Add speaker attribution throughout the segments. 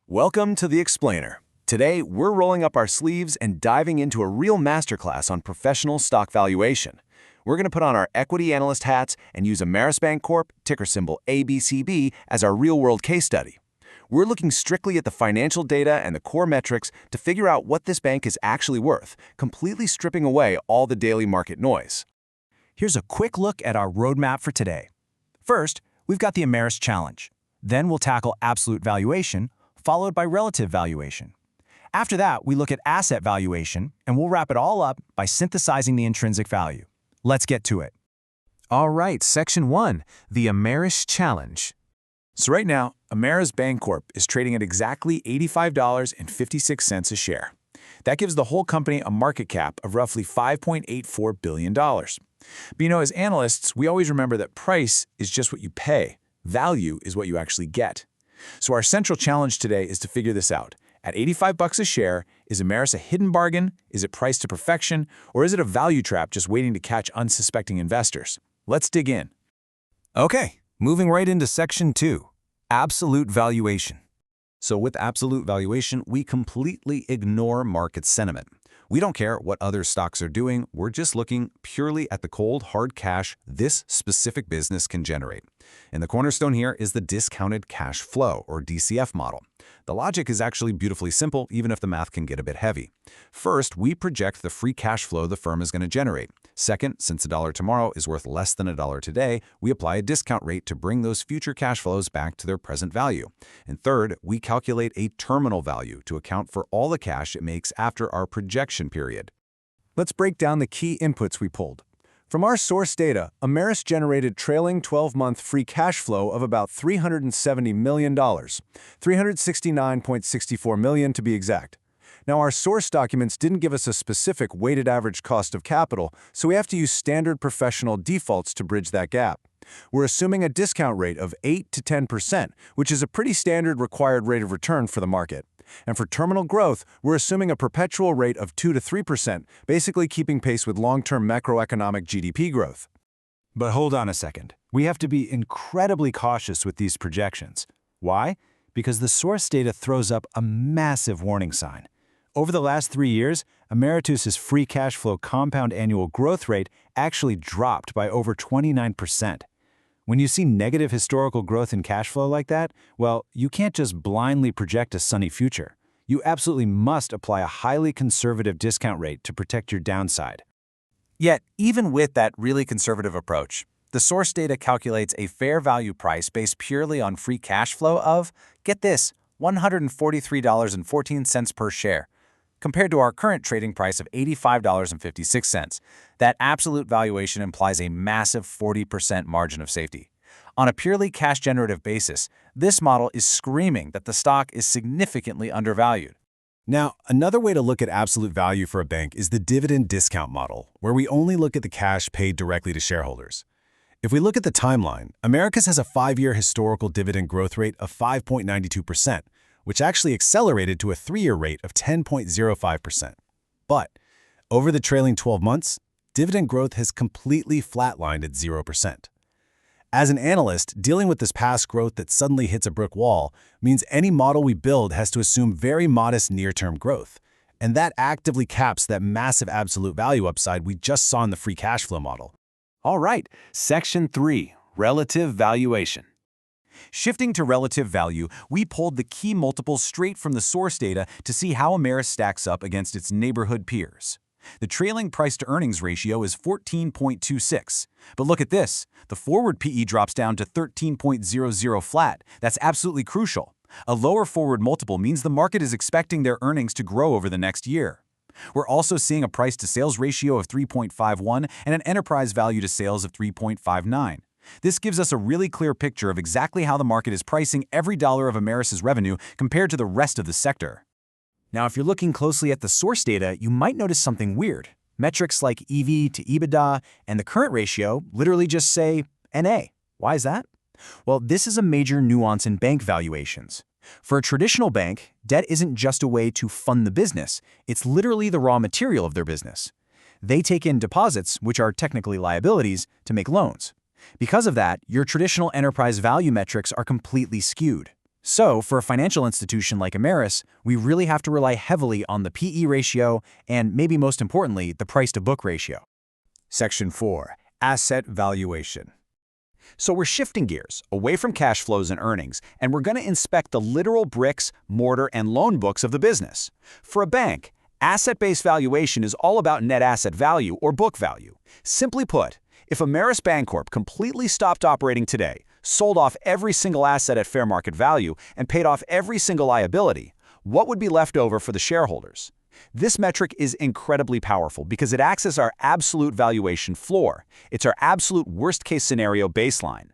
Speaker 1: Welcome to The Explainer. Today, we're rolling up our sleeves and diving into a real masterclass on professional stock valuation. We're going to put on our equity analyst hats and use Ameris Bancorp, ticker symbol ABCB, as our real-world case study. We're looking strictly at the financial data and the core metrics to figure out what this bank is actually worth, completely stripping away all the daily market noise.
Speaker 2: Here's a quick look at our roadmap for today. First, we've got the Ameris Challenge. Then we'll tackle absolute valuation, followed by relative valuation. After that, we look at asset valuation, and we'll wrap it all up by synthesizing the intrinsic value. Let's get to it.
Speaker 3: All right, Section 1, the Ameris Challenge.
Speaker 1: So right now, Ameris Bancorp is trading at exactly $85.56 a share. That gives the whole company a market cap of roughly $5.84 billion. But as analysts, we always remember that price is just what you pay. Value is what you actually get. So our central challenge today is to figure this out. At $85 a share, is Ameris a hidden bargain? Is it priced to perfection? Or is it a value trap just waiting to catch unsuspecting investors? Let's dig in.
Speaker 3: Okay, moving right into Section 2, absolute valuation. So with absolute valuation, we completely ignore market sentiment. We don't care what other stocks are doing, we're just looking purely at the cold, hard cash this specific business can generate. And the cornerstone here is the discounted cash flow, or DCF model. The logic is actually beautifully simple, even if the math can get a bit heavy. First, we project the free cash flow the firm is going to generate. Second, since $1 tomorrow is worth less than $1 today, we apply a discount rate to bring those future cash flows back to their present value. And third, we calculate a terminal value to account for all the cash it makes after our projection period.
Speaker 1: Let's break down the key inputs we pulled. From our source data, Ameris generated trailing 12-month free cash flow of about $370 million, $369.64 million to be exact. Now, our source documents didn't give us a specific weighted average cost of capital, so we have to use standard professional defaults to bridge that gap. We're assuming a discount rate of 8 to 10%, which is a pretty standard required rate of return for the market. And for terminal growth, we're assuming a perpetual rate of 2 to 3%, basically keeping pace with long-term macroeconomic GDP growth.
Speaker 2: But hold on a second. We have to be incredibly cautious with these projections. Why? Because the source data throws up a massive warning sign. Over the last 3 years, Ameris' free cash flow compound annual growth rate actually dropped by over 29%. When you see negative historical growth in cash flow like that, well, you can't just blindly project a sunny future. You absolutely must apply a highly conservative discount rate to protect your downside.
Speaker 4: Yet, even with that really conservative approach, the source data calculates a fair value price based purely on free cash flow of, get this, $143.14 per share. Compared to our current trading price of $85.56, that absolute valuation implies a massive 40% margin of safety. On a purely cash-generative basis, this model is screaming that the stock is significantly undervalued.
Speaker 5: Now, another way to look at absolute value for a bank is the dividend discount model, where we only look at the cash paid directly to shareholders. If we look at the timeline, Ameris has a 5-year historical dividend growth rate of 5.92%, which actually accelerated to a 3-year rate of 10.05%. But over the trailing 12 months, dividend growth has completely flatlined at 0%. As an analyst, dealing with this past growth that suddenly hits a brick wall means any model we build has to assume very modest near-term growth. And that actively caps that massive absolute value upside we just saw in the free cash flow model.
Speaker 1: All right, Section 3, relative valuation. Shifting to relative value, we pulled the key multiples straight from the source data to see how Ameris stacks up against its neighborhood peers. The trailing price-to-earnings ratio is 14.26. But look at this. The forward PE drops down to 13.00 flat. That's absolutely crucial. A lower forward multiple means the market is expecting their earnings to grow over the next year. We're also seeing a price-to-sales ratio of 3.51 and an enterprise value to sales of 3.59. This gives us a really clear picture of exactly how the market is pricing every dollar of Ameris' revenue compared to the rest of the sector.
Speaker 2: Now, if you're looking closely at the source data, you might notice something weird. Metrics like EV to EBITDA and the current ratio literally just say NA. Why is that? Well, this is a major nuance in bank valuations. For a traditional bank, debt isn't just a way to fund the business. It's literally the raw material of their business. They take in deposits, which are technically liabilities, to make loans. Because of that, your traditional enterprise value metrics are completely skewed.
Speaker 4: So, for a financial institution like Ameris, we really have to rely heavily on the PE ratio and, maybe most importantly, the price-to-book ratio.
Speaker 3: Section 4. Asset valuation. So we're shifting gears away from cash flows and earnings, and we're going to inspect the literal bricks, mortar, and loan books of the business. For a bank, asset-based valuation is all about net asset value or book value. Simply put, if Ameris Bancorp completely stopped operating today, sold off every single asset at fair market value, and paid off every single liability, what would be left over for the shareholders? This metric is incredibly powerful because it acts as our absolute valuation floor. It's our absolute worst-case scenario baseline.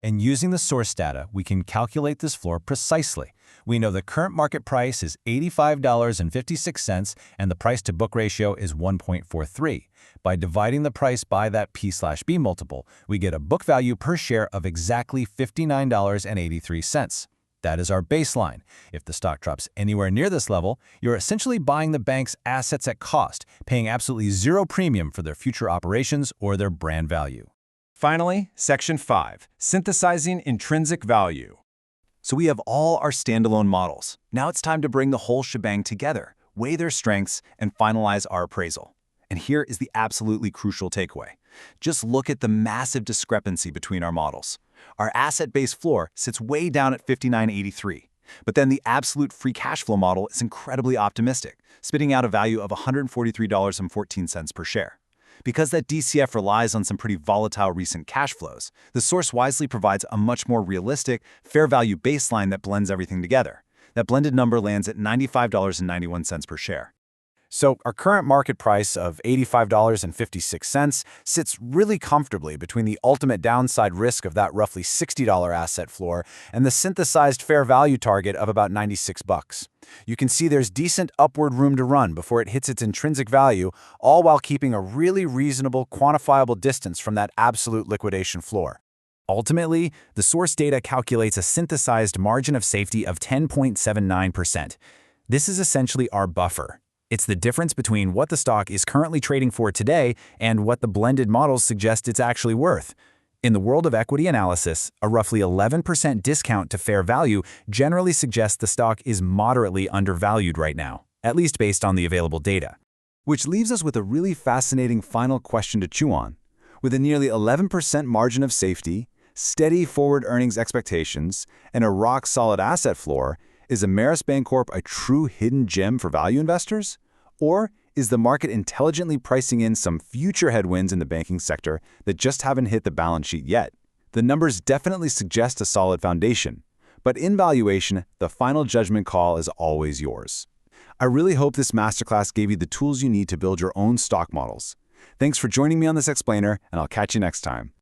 Speaker 2: And using the source data, we can calculate this floor precisely. We know the current market price is $85.56 and the price-to-book ratio is 1.43. By dividing the price by that P/B multiple, we get a book value per share of exactly $59.83. That is our baseline. If the stock drops anywhere near this level, you're essentially buying the bank's assets at cost, paying absolutely zero premium for their future operations or their brand value.
Speaker 5: Finally, Section 5, synthesizing intrinsic value.
Speaker 3: So we have all our standalone models. Now it's time to bring the whole shebang together, weigh their strengths, and finalize our appraisal. And here is the absolutely crucial takeaway. Just look at the massive discrepancy between our models. Our asset-based floor sits way down at $59.83. But then the absolute free cash flow model is incredibly optimistic, spitting out a value of $143.14 per share. Because that DCF relies on some pretty volatile recent cash flows, the source wisely provides a much more realistic, fair value baseline that blends everything together. That blended number lands at $95.91 per share.
Speaker 4: So our current market price of $85.56 sits really comfortably between the ultimate downside risk of that roughly $60 asset floor and the synthesized fair value target of about $96. You can see there's decent upward room to run before it hits its intrinsic value, all while keeping a really reasonable, quantifiable distance from that absolute liquidation floor. Ultimately, the source data calculates a synthesized margin of safety of 10.79%. This is essentially our buffer. It's the difference between what the stock is currently trading for today and what the blended models suggest it's actually worth. In the world of equity analysis, a roughly 11% discount to fair value generally suggests the stock is moderately undervalued right now, at least based on the available data.
Speaker 3: Which leaves us with a really fascinating final question to chew on. With a nearly 11% margin of safety, steady forward earnings expectations, and a rock-solid asset floor, is Ameris Bancorp a true hidden gem for value investors? Or is the market intelligently pricing in some future headwinds in the banking sector that just haven't hit the balance sheet yet? The numbers definitely suggest a solid foundation, but in valuation, the final judgment call is always yours. I really hope this masterclass gave you the tools you need to build your own stock models. Thanks for joining me on this explainer, and I'll catch you next time.